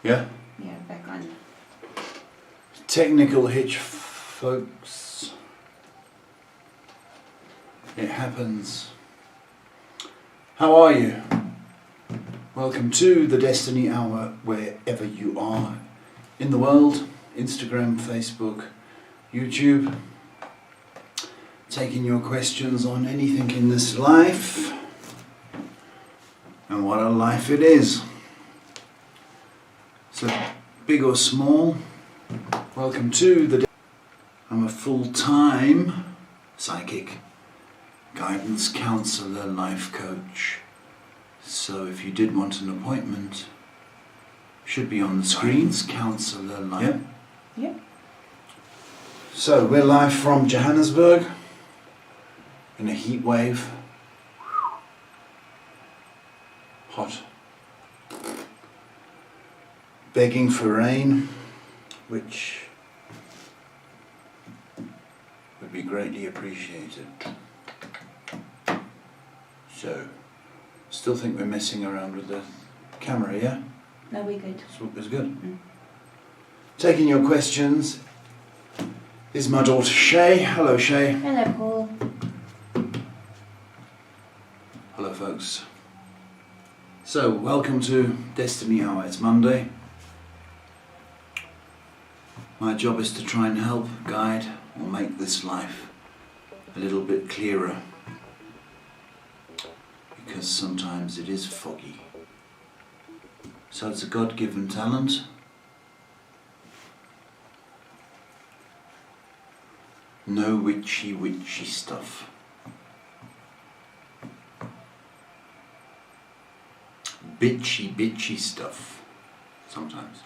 Yeah? Yeah, back on. Technical hitch, folks. It happens. How are you? Welcome to the Destiny Hour, wherever you are in the world. Instagram, Facebook, YouTube. Taking your questions on anything in this life. And what a life it is. So, big or small, welcome to the... I'm a full-time psychic, guidance counsellor, life coach. So if you did want an appointment, should be on the screens, counsellor, life. Yep. Yep. So we're live from Johannesburg in a heat wave. Hot. Begging for rain, which would be greatly appreciated. So, still think we're messing around with the camera, yeah? No, we're good. It's good. Taking your questions is my daughter Shay. Hello, Shay. Hello, Paul. Hello, folks. So, welcome to Destiny Hour. It's Monday. My job is to try and help, guide, or make this life a little bit clearer. Because sometimes it is foggy. So it's a God-given talent. No witchy stuff. Bitchy stuff. Sometimes.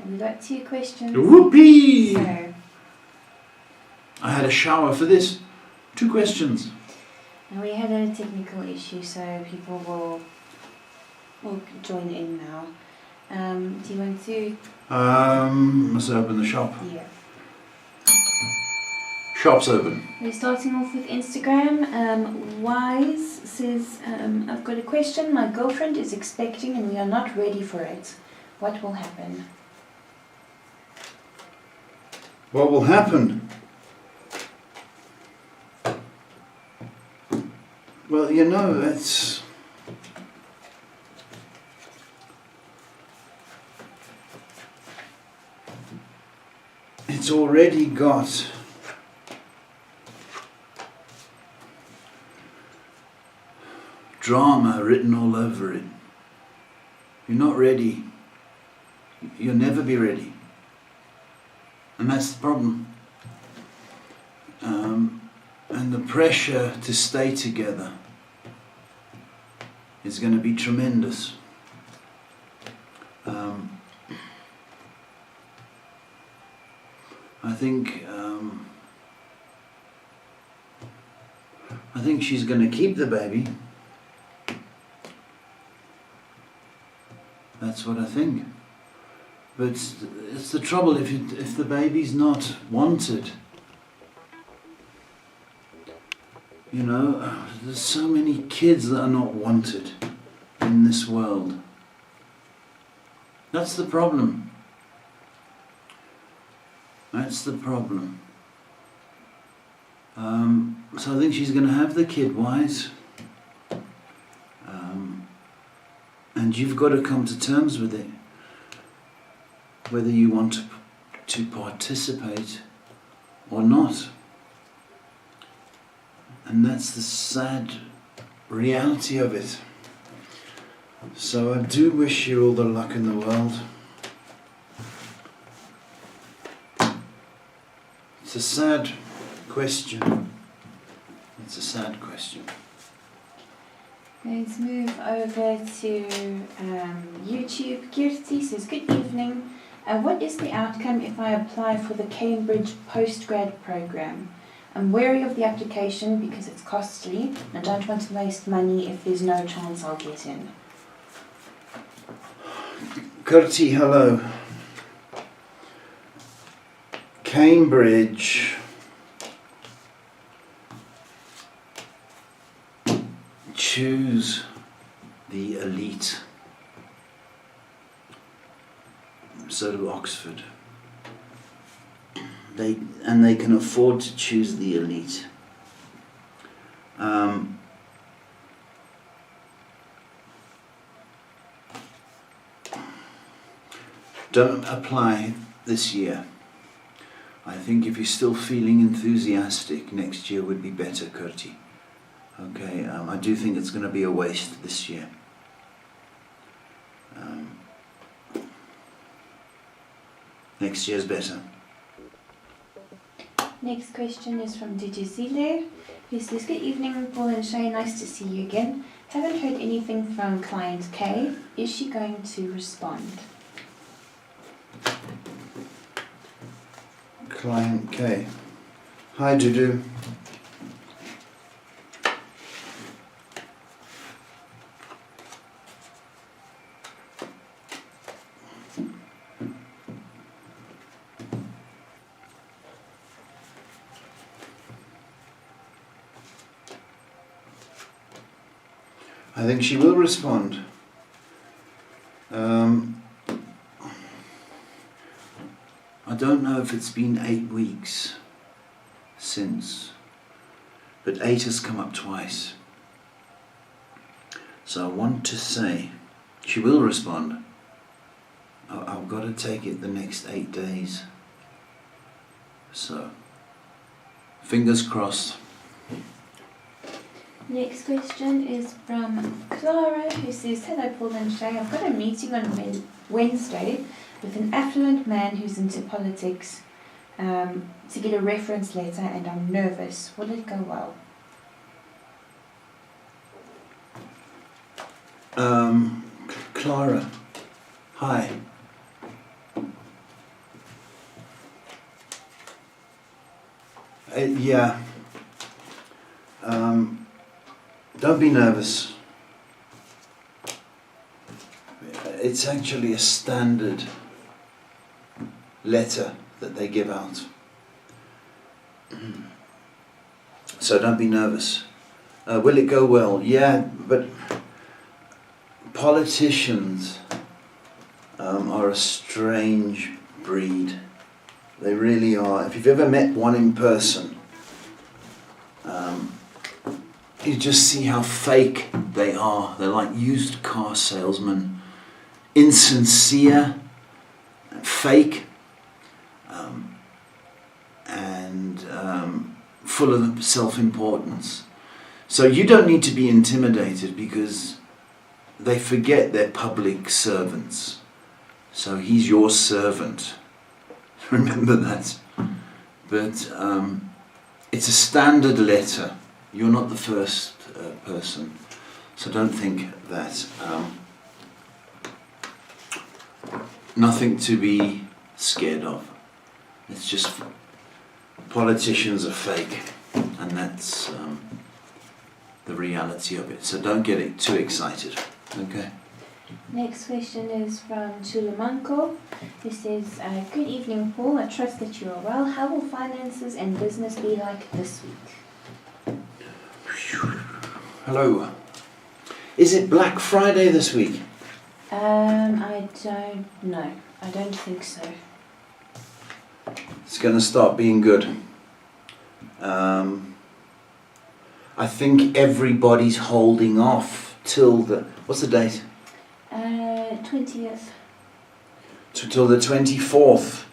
And we got 2 questions. Whoopee! So, I had a shower for this. 2 questions. and we had a technical issue, so people will join in now. Do you want to? Must open the shop. Yeah. Shop's open. We're starting off with Instagram. Wise says, I've got a question. My girlfriend is expecting and we are not ready for it. What will happen? What will happen? Well, you know, it's already got drama written all over it. You're not ready. You'll never be ready. And that's the problem. And the pressure to stay together is going to be tremendous. I think she's going to keep the baby. That's what I think. But it's the trouble if the baby's not wanted. You know, there's so many kids that are not wanted in this world. That's the problem. That's the problem. So I think she's going to have the kid, Wise. And you've got to come to terms with it. Whether you want to participate or not. And that's the sad reality of it. So I do wish you all the luck in the world. It's a sad question. It's a sad question. Let's move over to YouTube. Kirti says, good evening. What is the outcome if I apply for the Cambridge postgrad program? I'm wary of the application because it's costly and I don't want to waste money if there's no chance I'll get in. Kirti, hello. Cambridge choose the elite. So do Oxford. They can afford to choose the elite. Don't apply this year. I think if you're still feeling enthusiastic, next year would be better, Kurti. Okay, I do think it's going to be a waste this year. Next year's better. Next question is from Digizile, who says, good evening, Paul and Shay, nice to see you again. Haven't heard anything from client K. Is she going to respond? Client K. Hi, Dudu. I think she will respond. I don't know if it's been 8 weeks since, but 8 has come up twice. So I want to say she will respond. I've got to take it the next 8 days. So, fingers crossed. Next question is from Clara, who says, hello Paul and Shay, I've got a meeting on Wednesday with an affluent man who's into politics to get a reference letter, and I'm nervous. Will it go well? Clara, hi. Yeah. Don't be nervous. It's actually a standard letter that they give out. So don't be nervous. Will it go well? Yeah, but politicians are a strange breed. They really are. If you've ever met one in person, you just see how fake they are. They're like used car salesmen, insincere, fake, and full of self-importance. So you don't need to be intimidated, because they forget they're public servants. So he's your servant. Remember that. But it's a standard letter. You're not the first person, so don't think that. Nothing to be scared of. It's just politicians are fake, and that's the reality of it. So don't get it too excited, okay? Next question is from Chulamanko, who says, good evening Paul, I trust that you are well. How will finances and business be like this week? Hello. Is it Black Friday this week? I don't know. I don't think so. It's going to start being good. I think everybody's holding off till the... What's the date? 20th. Till the 24th.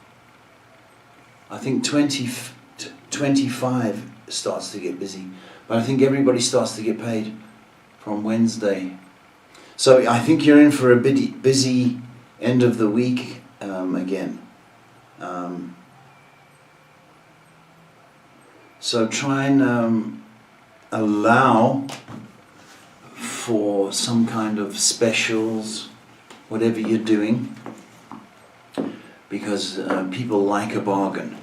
I think 25 starts to get busy. But I think everybody starts to get paid from Wednesday. So I think you're in for a busy end of the week again. So try and allow for some kind of specials, whatever you're doing, because people like a bargain.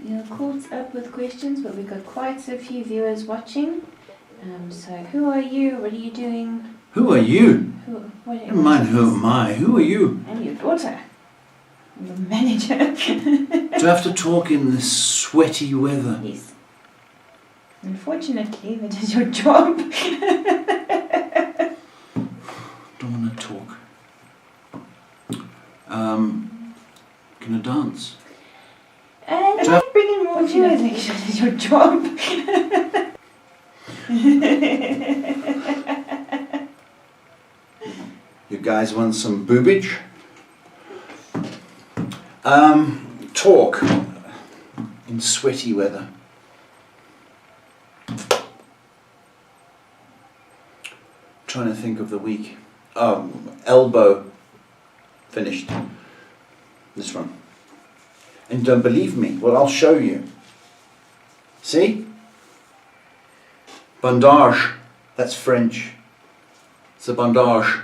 You're caught up with questions, but we've got quite a few viewers watching. So who are you? What are you doing? Who are you? Never mind who am I. Who are you? I'm your daughter. I'm your manager. Do I have to talk in this sweaty weather? Yes. Unfortunately, that is your job. I want to talk. Can I dance? Not bringing more viewers actually is your job. You guys want some boobage? Talk in sweaty weather. Trying to think of the week. Elbow finished. This one. And you don't believe me? Well, I'll show you. See? Bandage. That's French. It's a bandage.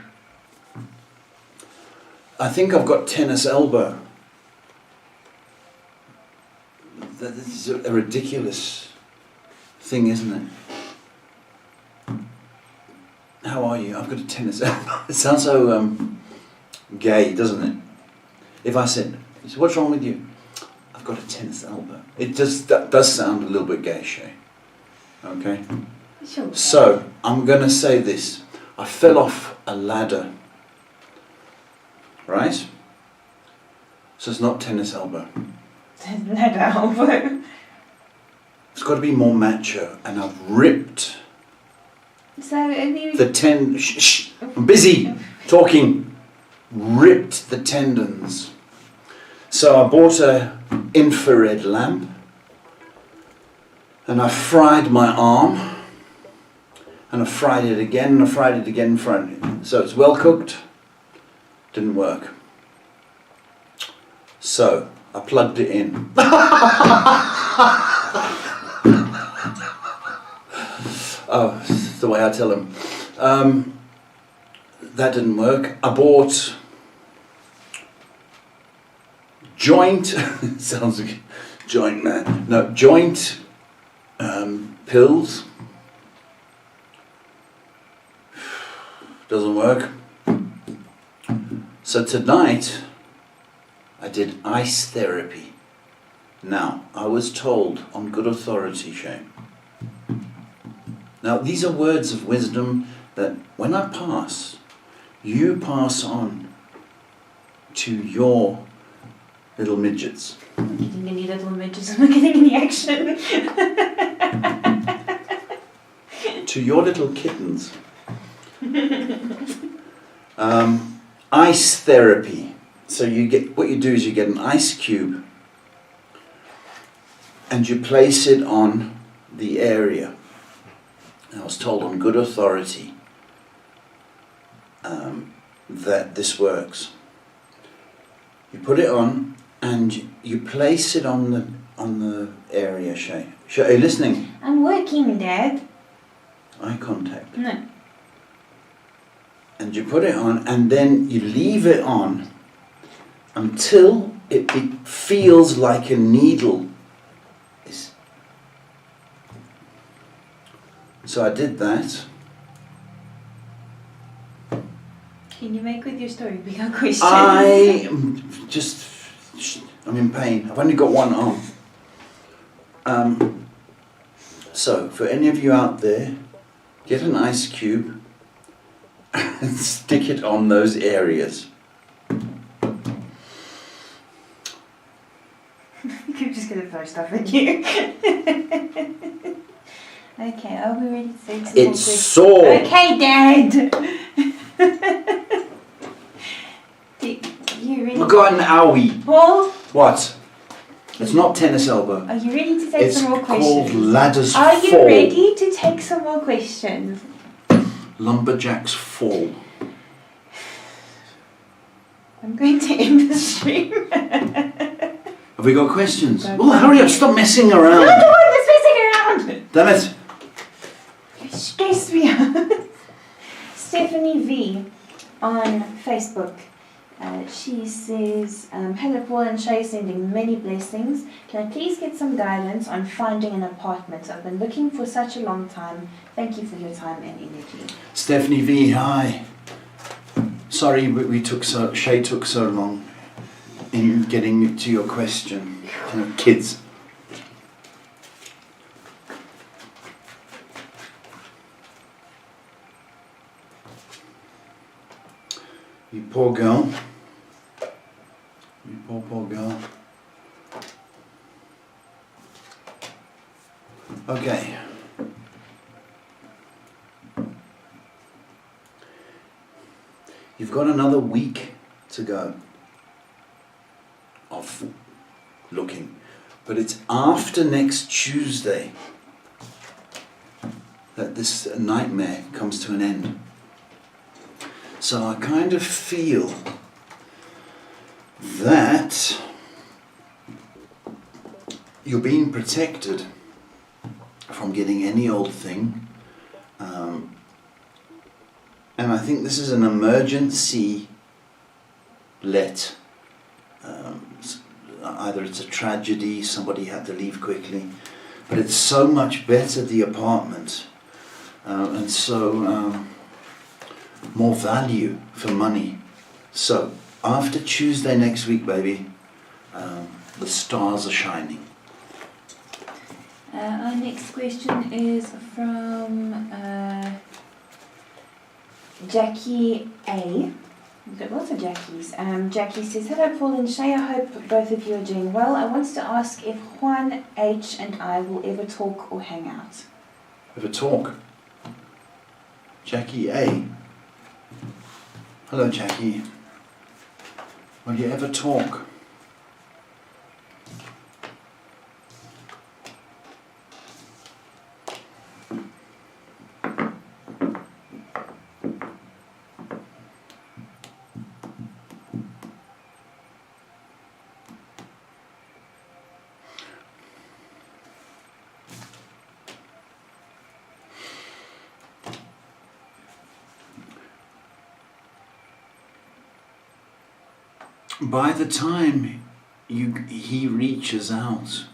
I think I've got tennis elbow. That is a ridiculous thing, isn't it? How are you? I've got a tennis elbow. It sounds so gay, doesn't it? If I said, what's wrong with you? I've got a tennis elbow. It just that does sound a little bit gay, Shay. Okay? Sure. So, I'm going to say this. I fell off a ladder. Right? So it's not tennis elbow. Ladder elbow. It's got to be more macho. And I've ripped So have you... shh, I'm busy talking. Ripped the tendons. So I bought a infrared lamp. And I fried my arm. And I fried it again, and I fried it again, so it's well cooked. Didn't work. So I plugged it in. Oh, it's the way I tell them. That didn't work. I bought joint, sounds like joint man. No, joint pills. Doesn't work. So tonight I did ice therapy. Now, I was told on good authority, Shane. Now, these are words of wisdom that when I pass, you pass on to your little midgets. I'm not getting any little midgets, I'm not getting any action. To your little kittens. Ice therapy. So what you do is you get an ice cube and you place it on the area. I was told on good authority that this works. You put it on and you place it on the area, Shay. Shay, are you listening? I'm working, Dad. Eye contact. No. And you put it on and then you leave it on until it feels like a needle. So I did that. Can you make with your story bigger questions? I'm in pain. I've only got one arm. So for any of you out there, get an ice cube and stick it on those areas. I'm just going to throw stuff at you. Okay, are we ready to say some It's sore. Okay, Dad. You ready? We've got an owie. Paul, What? It's not tennis elbow. are you ready to take some more questions? It's called ladders Are fall. you ready to take some more questions? Lumberjacks fall. I'm going to end the stream. Have we got questions? Go Well, hurry up, stop messing around. You're the one that's messing around. Damn it. You stress me out. Stephanie V on Facebook. She says, hello Paul and Shay, sending many blessings. Can I please get some guidance on finding an apartment? I've been looking for such a long time. Thank you for your time and energy. Stephanie V, hi. Sorry Shay took so long in getting to your question. Kids. You poor girl. You poor girl. Okay. You've got another week to go of looking, but it's after next Tuesday that this nightmare comes to an end. So I kind of feel that you're being protected from getting any old thing. And I think this is an emergency let. Either it's a tragedy, somebody had to leave quickly, but it's so much better, the apartment, and so more value for money. So after Tuesday next week, baby, the stars are shining. Our next question is from Jackie A. We've got lots of Jackies. Jackie says, "Hello Paul and Shay, I hope both of you are doing well. I want to ask if Juan H and I will ever talk or hang out." Ever talk? Jackie A. Hello Jackie. Will you ever talk? By the time he reaches out,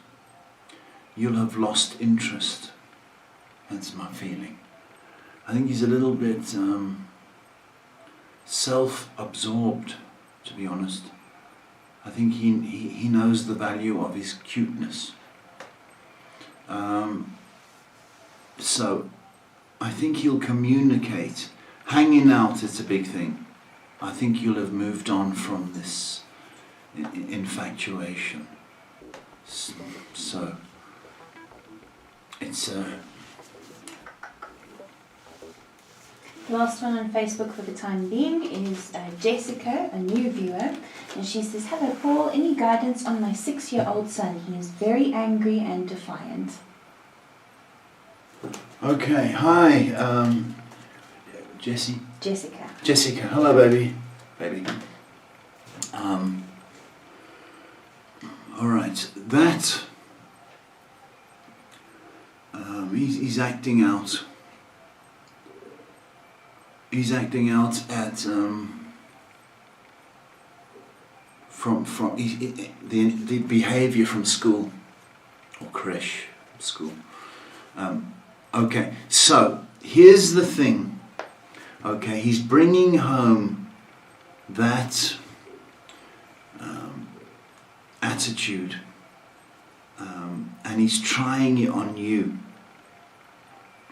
you'll have lost interest. That's my feeling. I think he's a little bit self-absorbed, to be honest. I think he knows the value of his cuteness. So I think he'll communicate. Hanging out is a big thing. I think you'll have moved on from this infatuation. So it's Last one on Facebook for the time being is Jessica, a new viewer, and she says, "Hello Paul, any guidance on my 6-year-old son? He is very angry and defiant." okay. Hi, Jessie. Jessica. Jessica, hello, baby. All right, that he's acting out. He's acting out at from the behaviour from school or creche school. Okay, so here's the thing. Okay, he's bringing home that attitude, and he's trying it on you.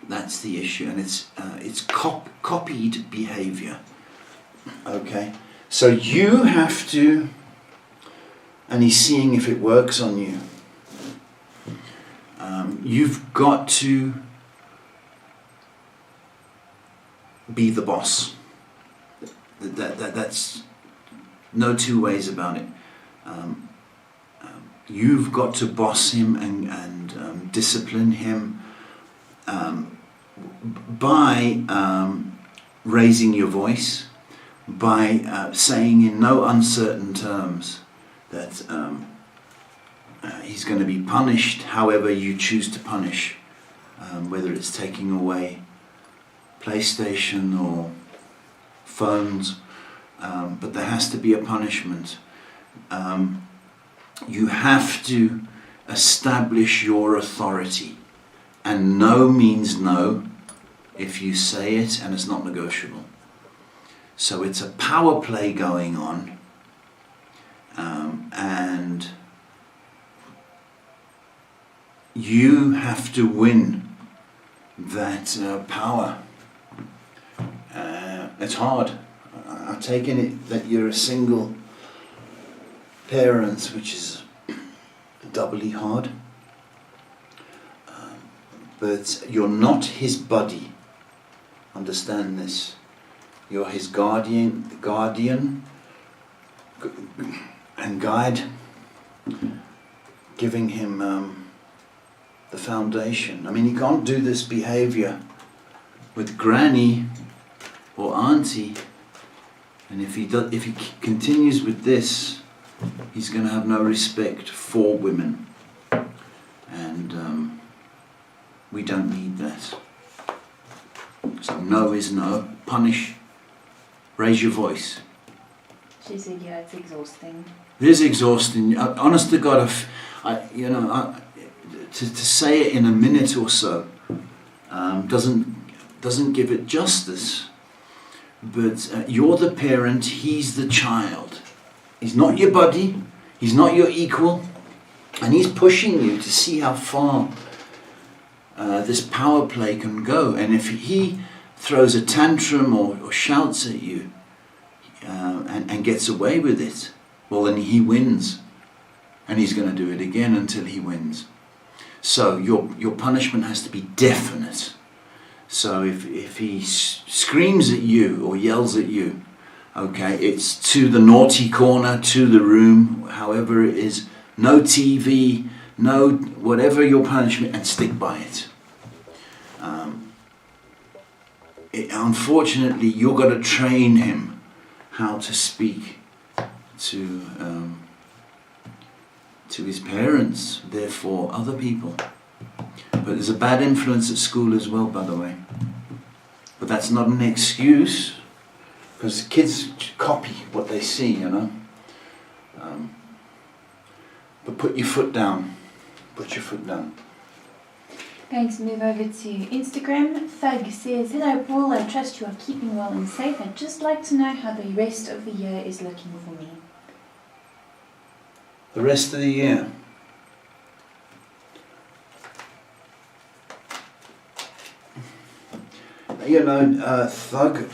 That's the issue, and it's copied behaviour. Okay, so you have to, and he's seeing if it works on you. You've got to be the boss. That's no two ways about it. You've got to boss him and discipline him by raising your voice, by saying in no uncertain terms that he's going to be punished however you choose to punish, whether it's taking away PlayStation or phones, but there has to be a punishment. You have to establish your authority, and no means no if you say it and it's not negotiable. So it's a power play going on, and you have to win that power. It's hard. I've taken it that you're a single parent, which is doubly hard. But you're not his buddy. Understand this. You're his guardian and guide, giving him the foundation. I mean, he can't do this behavior with granny or auntie, and if he continues with this, he's going to have no respect for women, and we don't need that. So no is no. Punish. Raise your voice. She said, yeah, it's exhausting. It is exhausting. Honest to God, to say it in a minute or so doesn't give it justice. But you're the parent, he's the child. He's not your buddy, he's not your equal, and he's pushing you to see how far this power play can go. And if he throws a tantrum or shouts at you and gets away with it, well, then he wins, and he's going to do it again until he wins. So your punishment has to be definite. So if he screams at you or yells at you, okay, it's to the naughty corner, to the room, however it is, no TV, no whatever your punishment, and stick by it. Unfortunately, you've got to train him how to speak to his parents, therefore other people. But there's a bad influence at school as well, by the way. But that's not an excuse, because kids copy what they see, you know. But put your foot down. Put your foot down. Going to move over to Instagram. Thug says, hello Paul, I trust you are keeping well and safe. I'd just like to know how the rest of the year is looking for me. The rest of the year. You know, Thug,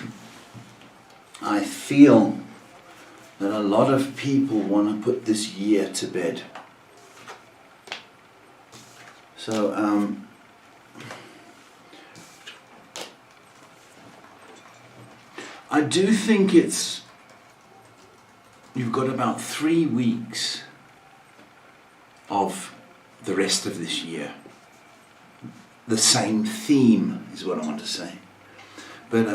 I feel that a lot of people want to put this year to bed. So, I do think you've got about 3 weeks of the rest of this year. The same theme is what I want to say. But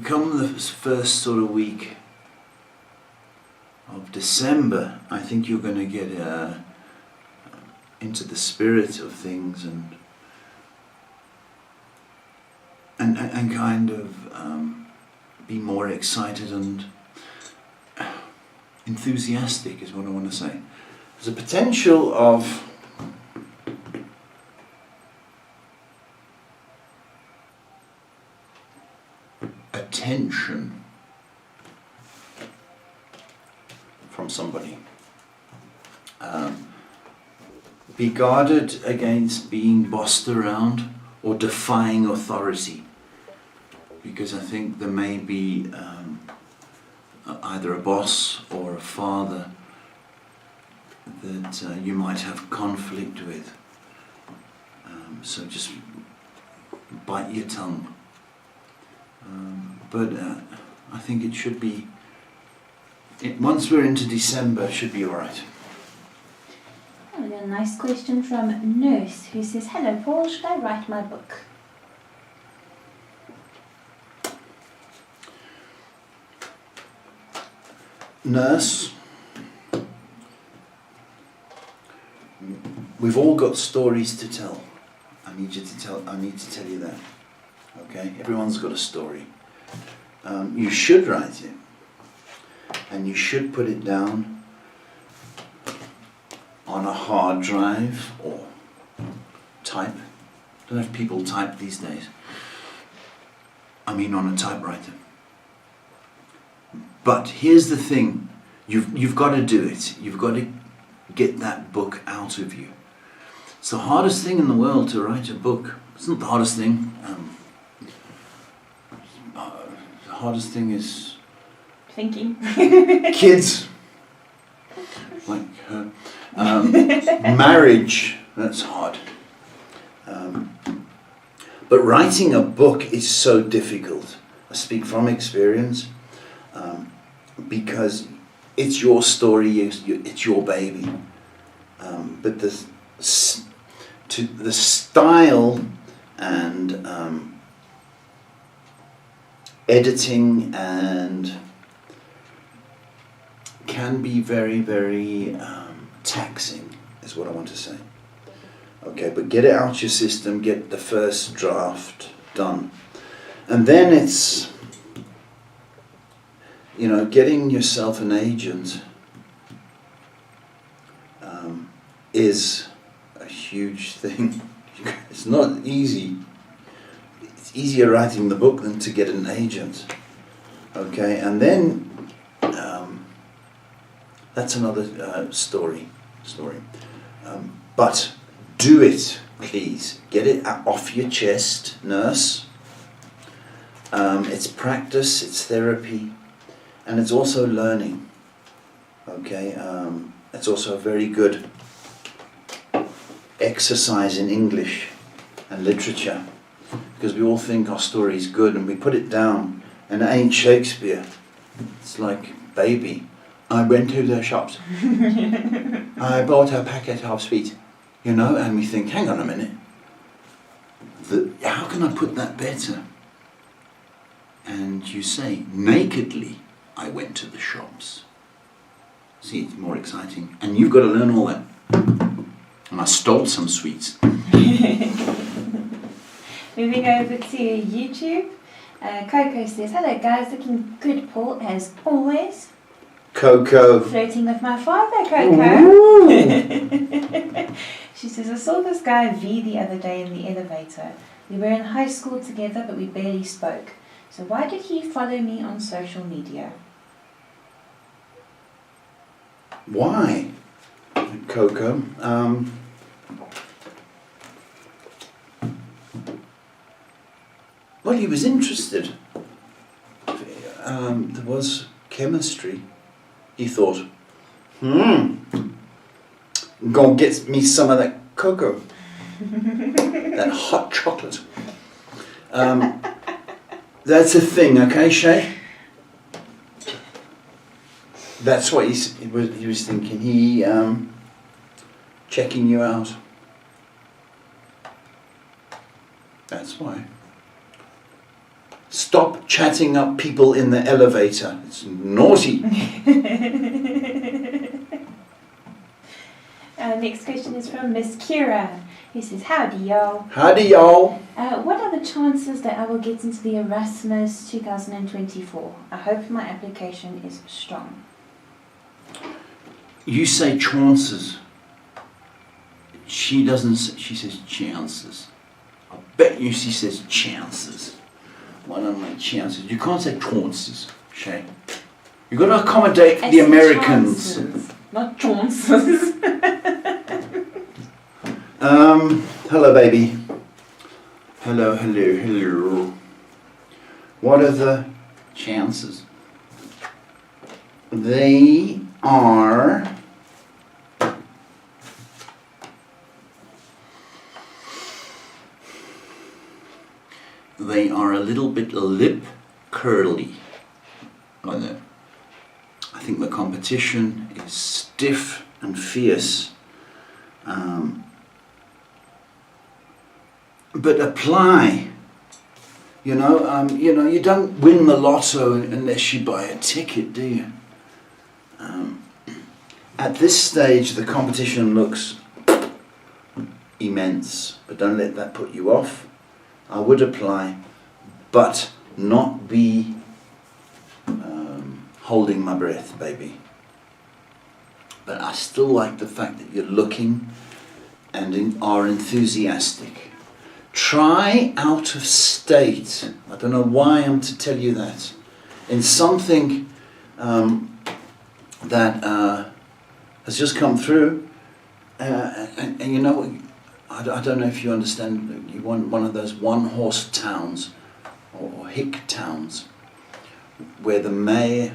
come the first sort of week of December, I think you're going to get into the spirit of things and kind of be more excited and enthusiastic is what I want to say. There's a potential of attention from somebody. Be guarded against being bossed around or defying authority, because I think there may be either a boss or a father that you might have conflict with. So just bite your tongue. But I think it should be, once we're into December, it should be alright. Oh, and a nice question from Nurse, who says, hello Paul, should I write my book? Nurse, we've all got stories to tell. I need to tell you that. Okay? Everyone's got a story. You should write it. And you should put it down on a hard drive or type. I don't know if people type these days. I mean on a typewriter. But here's the thing. You've got to do it. You've got to get that book out of you. It's the hardest thing in the world to write a book. It's not the hardest thing. The hardest thing is Thinking. Kids, like her. Marriage, that's hard. But writing a book is so difficult. I speak from experience, because it's your story, it's your baby. But the style and editing and can be very, very taxing, is what I want to say. Okay, but get it out your system, get the first draft done. And then it's, getting yourself an agent is a huge thing. It's not easy. It's easier writing the book than to get an agent. Okay, and then that's another story. But do it, please. Get it off your chest, nurse. It's practice, it's therapy, and it's also learning. Okay, it's also a very good exercise in English and literature, because we all think our story is good and we put it down, and it ain't Shakespeare. It's like, baby, I went to the shops. I bought a packet of sweets, and we think, hang on a minute, how can I put that better? And you say, nakedly, I went to the shops. See, it's more exciting. And you've got to learn all that. And I stole some sweets. Moving over to YouTube. Coco says, hello guys, looking good, Paul, as always. Coco. Flirting with my father, Coco. She says, I saw this guy V the other day in the elevator. We were in high school together, but we barely spoke. So why did he follow me on social media? Why, Coco? Well, he was interested. There was chemistry. He thought, go get me some of that cocoa, that hot chocolate. That's a thing, okay, Shay? That's what he was thinking. He checking you out. That's why. Stop chatting up people in the elevator. It's naughty. Next question is from Miss Kira. He says, howdy y'all. Howdy y'all. What are the chances that I will get into the Erasmus 2024? I hope my application is strong. You say chances. She doesn't say, she says chances. I bet you she says chances. What are my chances? You can't say chances, Shay. You've got to accommodate the Americans. Chances, not chances. Hello baby. Hello. What are the chances? They are a little bit lip curly. I think the competition is stiff and fierce. But apply. You don't win the lotto unless you buy a ticket, do you? At this stage, the competition looks immense, but don't let that put you off. I would apply, but not be holding my breath, baby. But I still like the fact that you're looking and are enthusiastic. Try out of state. I don't know why I'm to tell you that. In something that has just come through, and you know, I don't know if you understand, you want one of those one-horse towns or hick towns where the mayor,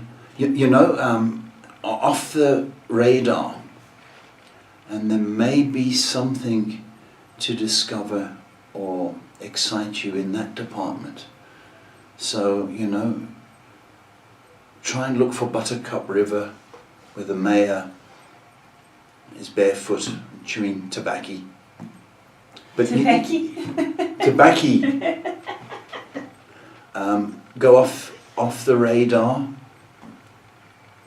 off the radar, and there may be something to discover or excite you in that department. So, try and look for Buttercup River, where the mayor is barefoot chewing tobacco. But tobacco. Go off the radar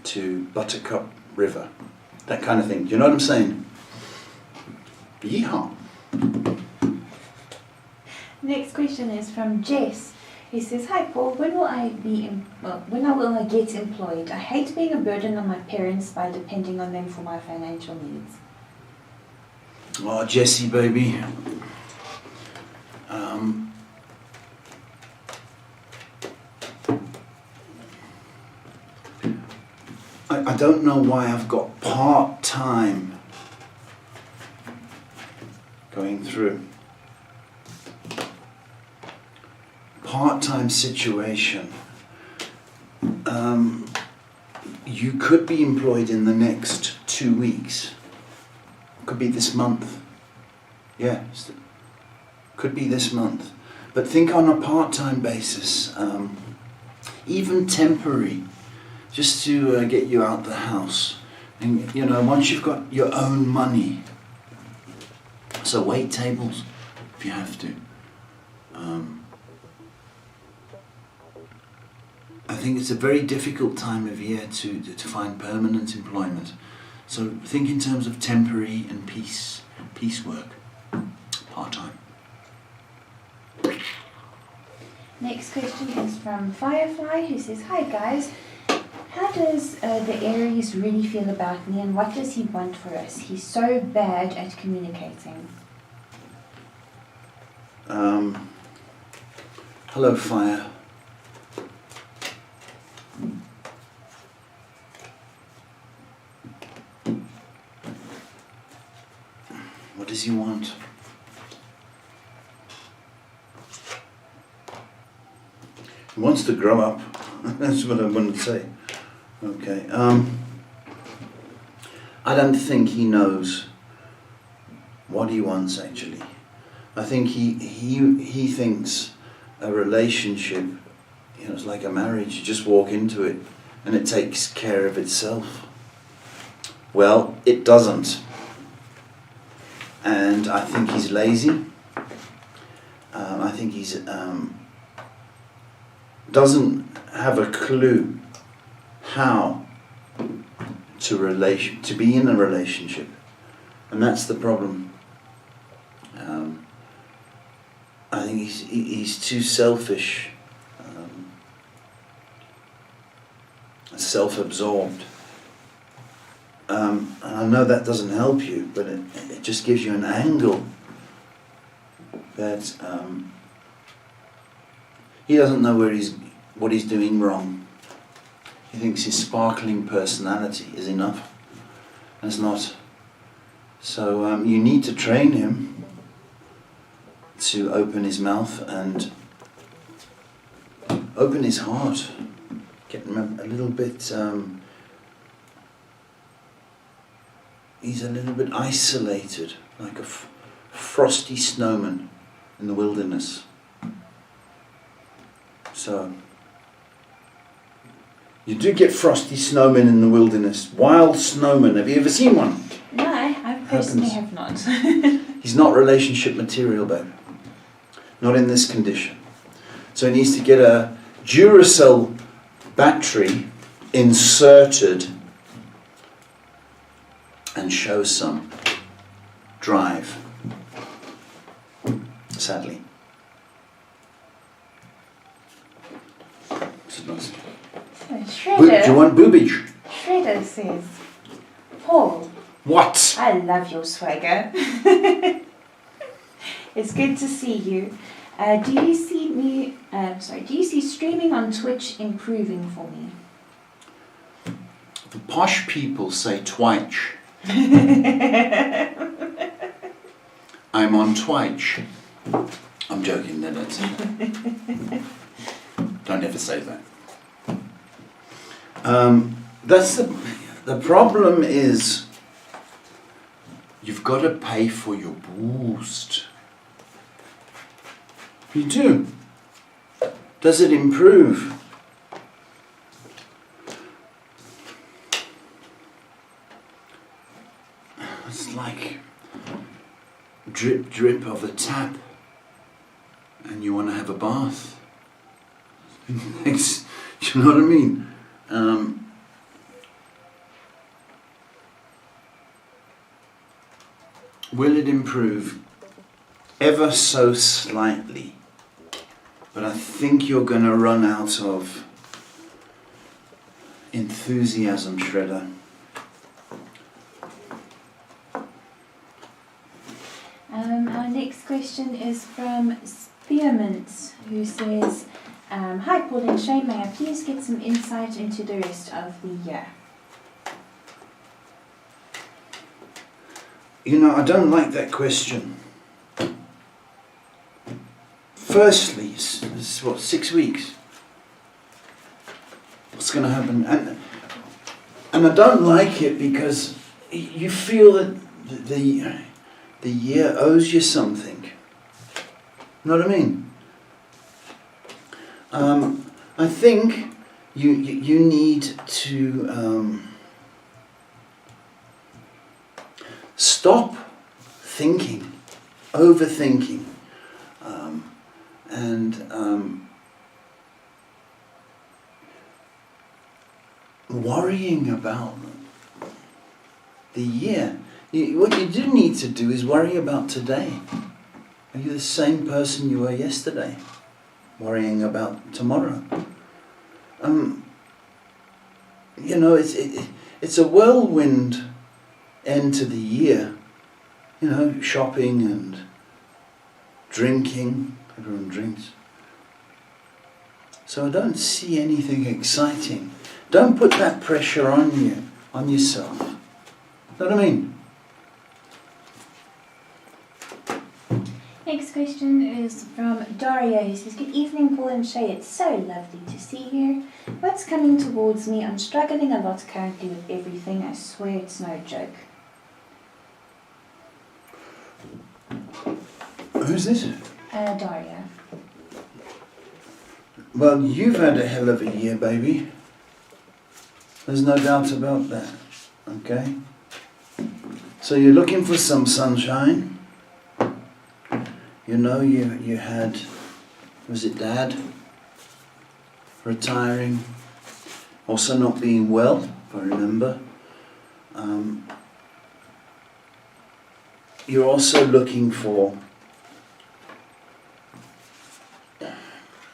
to Buttercup River, that kind of thing. Do you know what I'm saying? Yeehaw. Next question is from Jess. He says, "Hi Paul, when will I get employed? I hate being a burden on my parents by depending on them for my financial needs." Oh, Jessie, baby. I don't know why I've got part-time going through. Part-time situation. You could be employed in the next 2 weeks. Could be this month. Yeah, could be this month. But think on a part-time basis, even temporary, just to get you out the house. And once you've got your own money, so wait tables if you have to. I think it's a very difficult time of year to find permanent employment. So think in terms of temporary and piecework, part-time. Next question is from Firefly, who says, "Hi guys, how does the Aries really feel about me, and what does he want for us? He's so bad at communicating." Hello, Fire. What does he want? He wants to grow up. That's what I wanted to say. Okay. I don't think he knows what he wants actually. I think he thinks a relationship, it's like a marriage. You just walk into it and it takes care of itself. Well, it doesn't. And I think he's lazy. I think he's doesn't have a clue how to be in a relationship, and that's the problem. I think he's too selfish, self-absorbed. And I know that doesn't help you, but it just gives you an angle that he doesn't know what he's doing wrong. He thinks his sparkling personality is enough, and it's not. So you need to train him to open his mouth and open his heart. Get him a little bit. He's a little bit isolated, like a frosty snowman in the wilderness. So, you do get frosty snowmen in the wilderness. Wild snowmen. Have you ever seen one? No, I personally have not. He's not relationship material, babe. Not in this condition. So he needs to get a Duracell battery inserted and show some drive, sadly. Shredder, do you want boobage? Shredder says, "Paul, what? I love your swagger. It's good to see you. Do you see streaming on Twitch improving for me?" The posh people say Twitch. I'm on Twitch. I'm joking, no, don't say that. Don't ever say that. That's the problem is you've got to pay for your boost. You do. Does it improve? It's like drip drip of a tap and you want to have a bath. You know what I mean? Will it improve? Ever so slightly. But I think you're going to run out of enthusiasm, Shredder. Our next question is from Spearmint, who says, hi Paul and Shane, may I please get some insight into the rest of the year? You know, I don't like that question. Firstly, it's what, 6 weeks? What's going to happen? And I don't like it because you feel that the year owes you something. You know what I mean? I think you need to stop thinking, overthinking, and worrying about the year. What you do need to do is worry about today. Are you the same person you were yesterday? Worrying about tomorrow. You know, it's a whirlwind end to the year. You know, shopping and drinking. Everyone drinks. So I don't see anything exciting. Don't put that pressure on you, on yourself. Know what I mean? Next question is from Daria, who says, good evening Paul and Shay, it's so lovely to see you here. What's coming towards me? I'm struggling a lot currently with everything. I swear it's no joke. Who's this? Daria. Well, you've had a hell of a year, baby. There's no doubt about that. Okay? So you're looking for some sunshine. You know, you had, was it Dad? Retiring. Also not being well, if I remember. You're also looking for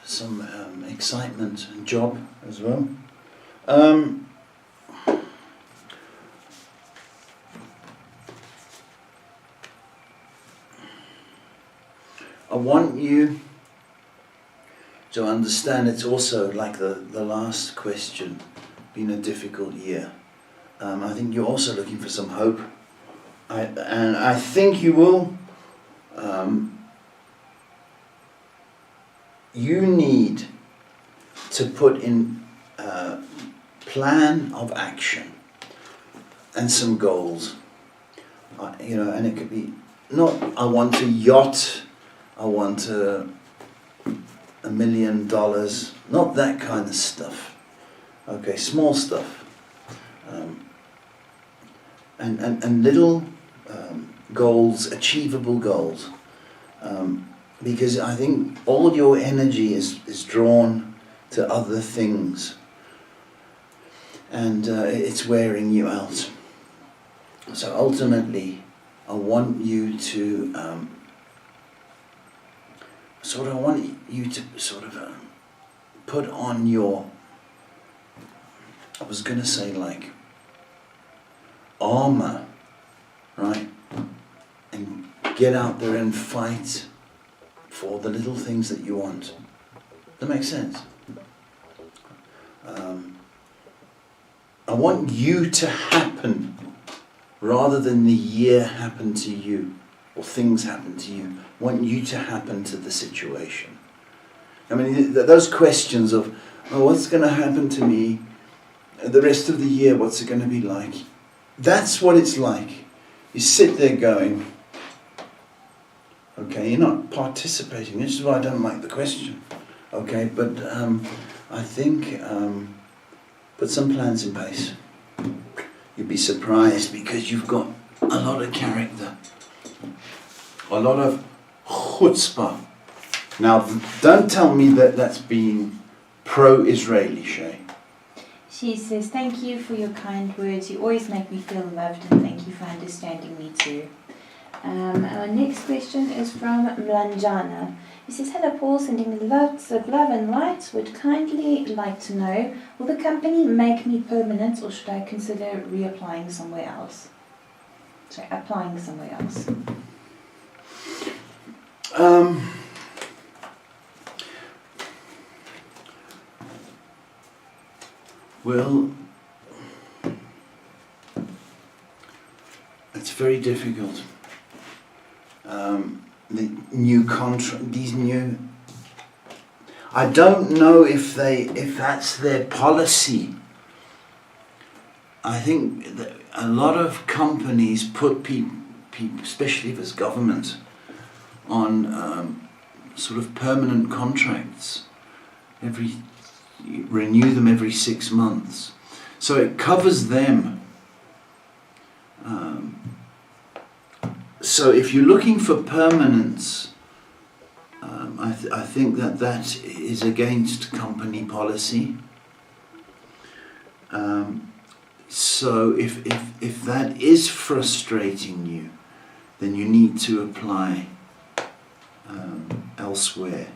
some excitement and job as well. I want you to understand it's also like the last question, been a difficult year. I think you're also looking for some hope. And I think you will. You need to put in a plan of action and some goals. You know, and it could be not, I want a yacht, I want $1 million, not that kind of stuff. Okay, small stuff. And little goals, achievable goals. Because I think all your energy is drawn to other things. And it's wearing you out. So ultimately, I want you to put on your, I was going to say like armor, right? And get out there and fight for the little things that you want. Does that make sense? I want you to happen rather than the year happen to you or things happen to you. I want you to happen to the situation. I mean, those questions of, oh, what's going to happen to me? the rest of the year, what's it going to be like? That's what it's like. You sit there going, okay, you're not participating. This is why I don't like the question. Okay, but I think put some plans in place. You'd be surprised because you've got a lot of character, a lot of chutzpah. Now, don't tell me that that's been pro-Israeli, Shay. She says, thank you for your kind words. You always make me feel loved, and thank you for understanding me too. Our next question is from Mlanjana. He says, hello Paul, sending lots of love and light. Would kindly like to know, will the company make me permanent, or should I consider reapplying somewhere else? Sorry, applying somewhere else. Well, it's very difficult. The new contract, these new. I don't know if that's their policy. I think that a lot of companies put people, especially if it's government, on sort of permanent contracts. Renew them every 6 months, so it covers them. So if you're looking for permanence, I think that is against company policy. So if that is frustrating you, then you need to apply elsewhere.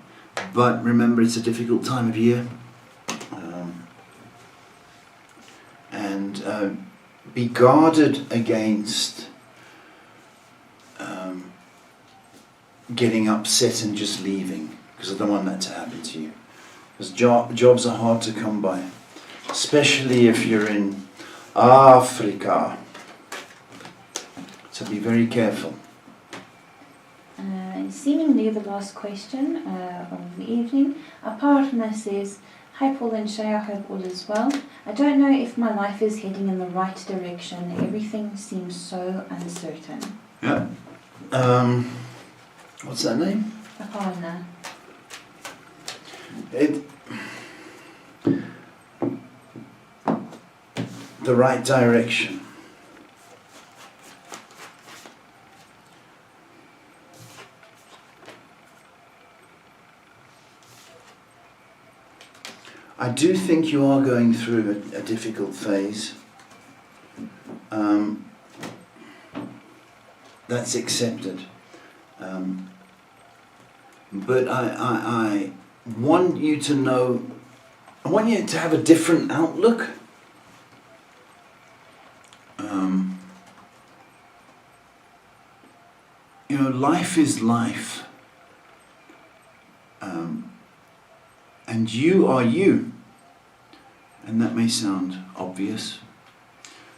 But remember, it's a difficult time of year. And be guarded against getting upset and just leaving, because I don't want that to happen to you. Because jobs are hard to come by, especially if you're in Africa. So be very careful. Seemingly the last question of the evening. Our partner says, hi Paul and Shay, I hope all is well. I don't know if my life is heading in the right direction. Everything seems so uncertain. Yeah. What's that name? Aparna. The right direction. I do think you are going through a difficult phase. That's accepted. But I want you to know, I want you to have a different outlook. You know, life is life. And you are you. And that may sound obvious.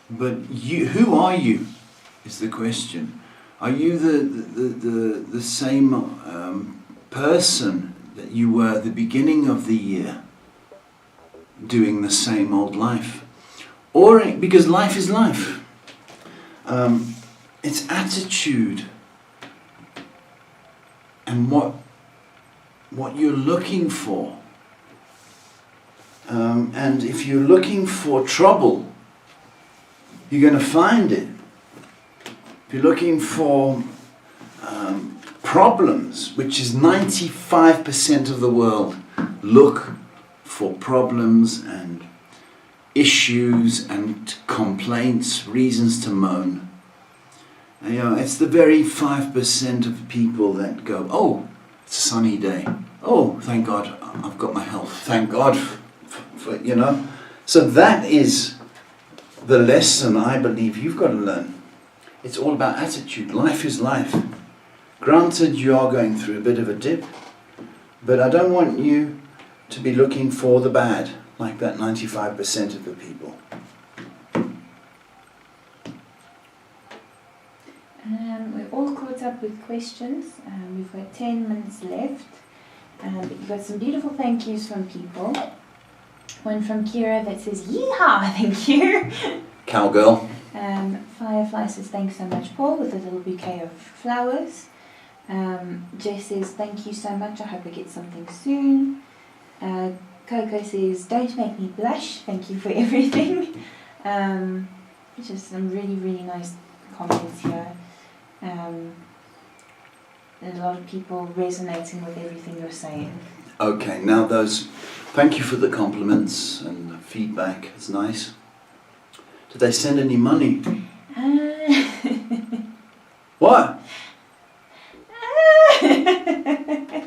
But who are you is the question. Are you the same person that you were at the beginning of the year, doing the same old life? Or, because life is life. It's attitude and what you're looking for. And if you're looking for trouble, you're going to find it. If you're looking for problems, which is 95% of the world, look for problems and issues and complaints, reasons to moan. And, you know, it's the very 5% of people that go, oh, it's a sunny day. Oh, thank God, I've got my health. Thank God for, you know. So that is the lesson I believe you've got to learn. It's all about attitude. Life is life. Granted, you are going through a bit of a dip, but I don't want you to be looking for the bad, like that 95% of the people. We're all caught up with questions. We've got 10 minutes left. But you've got some beautiful thank yous from people. One from Kira that says, yeehaw, thank you. Cowgirl. Firefly says, thanks so much, Paul, with a little bouquet of flowers. Jess says, thank you so much, I hope I get something soon. Coco says, don't make me blush, thank you for everything. Just some really, really nice comments here. A lot of people resonating with everything you're saying. Okay, now thank you for the compliments and the feedback, it's nice. Did they send any money? What?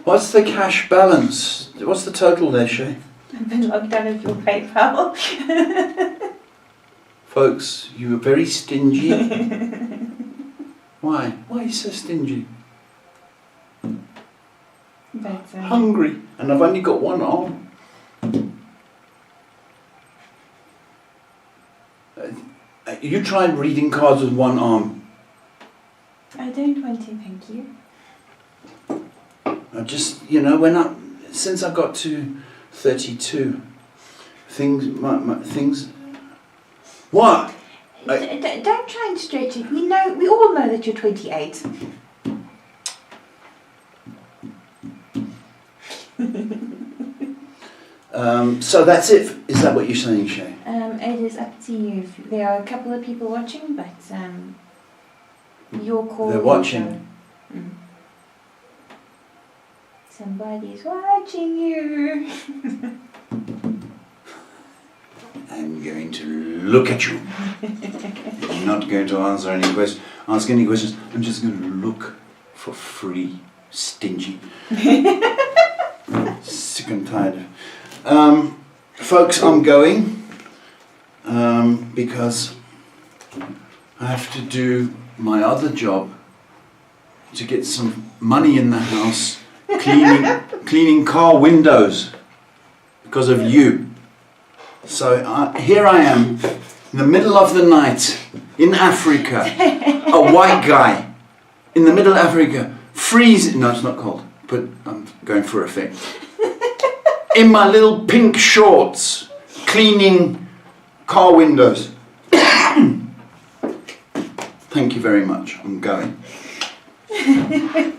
What's the cash balance? What's the total there, Shay? I've been logged out of your PayPal. Folks, you were very stingy. Why? Why are you so stingy? But, Hungry, and I've only got one arm. You tried reading cards with one arm. I don't want to, thank you. I just, since I got to 32, things. What? Don't try and stretch it. We all know that you're 28. So that's it. Is that what you're saying, Shay? It is up to you. There are a couple of people watching, but your call. They're watching. Somebody's watching you. I'm going to look at you. I'm not going to ask any questions. I'm just going to look for free. Stingy. Sick and tired. Folks, I'm going because I have to do my other job to get some money in the house, cleaning car windows because of you. So here I am in the middle of the night in Africa, a white guy in the middle of Africa, freezing. No, it's not cold, but I'm going for effect. In my little pink shorts, cleaning car windows. Thank you very much. I'm going.